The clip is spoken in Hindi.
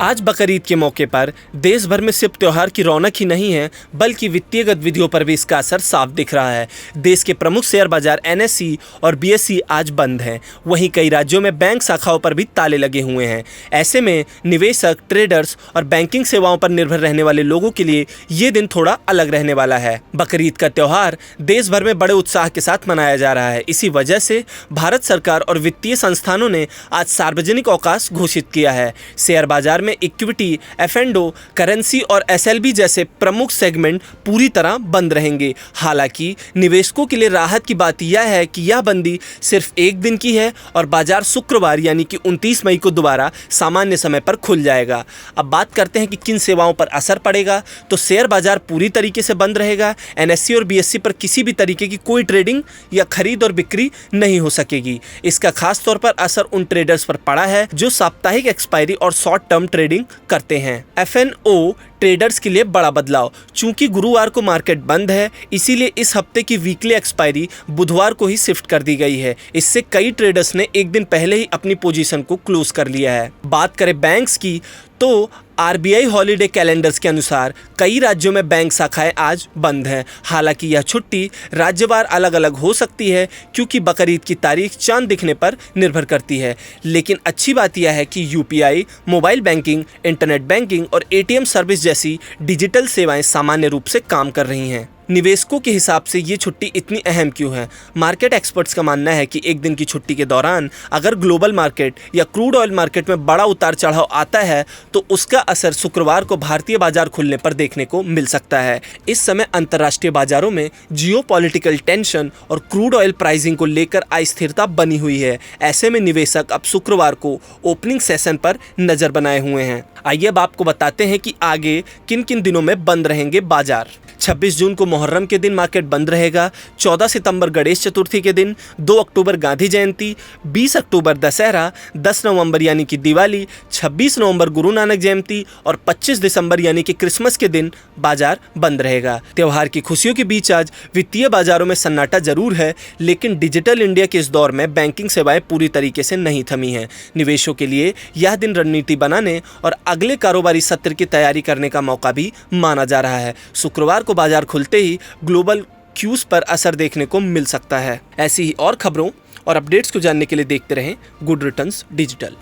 आज बकरीद के मौके पर देश भर में सिर्फ त्योहार की रौनक ही नहीं है, बल्कि वित्तीय गतिविधियों पर भी इसका असर साफ दिख रहा है। देश के प्रमुख शेयर बाजार एनएसई और बीएसई आज बंद हैं। वहीं कई राज्यों में बैंक शाखाओं पर भी ताले लगे हुए हैं। ऐसे में निवेशक, ट्रेडर्स और बैंकिंग सेवाओं पर निर्भर रहने वाले लोगों के लिए ये दिन थोड़ा अलग रहने वाला है। बकरीद का त्योहार देश भर में बड़े उत्साह के साथ मनाया जा रहा है। इसी वजह से भारत सरकार और वित्तीय संस्थानों ने आज सार्वजनिक अवकाश घोषित किया है। शेयर बाजार में इक्विटी, एफ&ओ, करेंसी और एसएलबी जैसे प्रमुख सेगमेंट पूरी तरह बंद रहेंगे। हालांकि निवेशकों के लिए राहत की बात यह है कि यह बंदी सिर्फ एक दिन की है और बाजार शुक्रवार यानी कि 29 मई को दोबारा सामान्य समय पर खुल जाएगा। अब बात करते हैं कि किन सेवाओं पर असर पड़ेगा। तो शेयर बाजार पूरी तरीके से बंद रहेगा। एनएसई और बीएसई पर किसी भी तरीके की कोई ट्रेडिंग या खरीद और बिक्री नहीं हो सकेगी। इसका खास तौर पर असर उन ट्रेडर्स पर पड़ा है जो साप्ताहिक एक्सपायरी और शॉर्ट टर्म ट्रेडिंग करते हैं। एफ&ओ ट्रेडर्स के लिए बड़ा बदलाव। चूंकि गुरुवार को मार्केट बंद है, इसीलिए इस हफ्ते की वीकली एक्सपायरी बुधवार को ही शिफ्ट कर दी गई है। इससे कई ट्रेडर्स ने एक दिन पहले ही अपनी पोजीशन को क्लोज कर लिया है। बात करें बैंक्स की, तो आरबीआई हॉलीडे कैलेंडर्स के अनुसार कई राज्यों में बैंक शाखाएं आज बंद हैं। हालांकि यह छुट्टी राज्यवार अलग अलग हो सकती है, क्योंकि बकरीद की तारीख चांद दिखने पर निर्भर करती है। लेकिन अच्छी बात यह है कि UPI, mobile banking, internet banking और एटीएम सर्विस जैसी डिजिटल सेवाएं सामान्य रूप से काम कर रही हैं। निवेशकों के हिसाब से ये छुट्टी इतनी अहम क्यों है? मार्केट एक्सपर्ट्स का मानना है कि एक दिन की छुट्टी के दौरान अगर ग्लोबल मार्केट या क्रूड ऑयल मार्केट में बड़ा उतार चढ़ाव आता है, तो उसका असर शुक्रवार को भारतीय बाजार खुलने पर देखने को मिल सकता है। इस समय अंतर्राष्ट्रीय बाजारों में जियोपॉलिटिकल टेंशन और क्रूड ऑयल प्राइसिंग को लेकर अस्थिरता बनी हुई है। ऐसे में निवेशक अब शुक्रवार को ओपनिंग सेशन पर नजर बनाए हुए हैं। आइए अब आपको बताते हैं कि आगे किन किन दिनों में बंद रहेंगे बाजार। 26 जून को मुहर्रम के दिन मार्केट बंद रहेगा। 14 सितंबर गणेश चतुर्थी के दिन, 2 अक्टूबर गांधी जयंती, 20 अक्टूबर दशहरा, 10 नवंबर यानी कि दिवाली, 26 नवंबर गुरु नानक जयंती और 25 दिसंबर यानी कि क्रिसमस के दिन बाजार बंद रहेगा। त्योहार की खुशियों के बीच आज वित्तीय बाजारों में सन्नाटा जरूर है, लेकिन डिजिटल इंडिया के इस दौर में बैंकिंग सेवाएं पूरी तरीके से नहीं थमी हैं। निवेशों के लिए यह दिन रणनीति बनाने और अगले कारोबारी सत्र की तैयारी करने का मौका भी माना जा रहा है। शुक्रवार को बाजार खुलते ही ग्लोबल क्यूज पर असर देखने को मिल सकता है। ऐसी ही और खबरों और अपडेट्स को जानने के लिए देखते रहें गुड रिटर्न्स डिजिटल।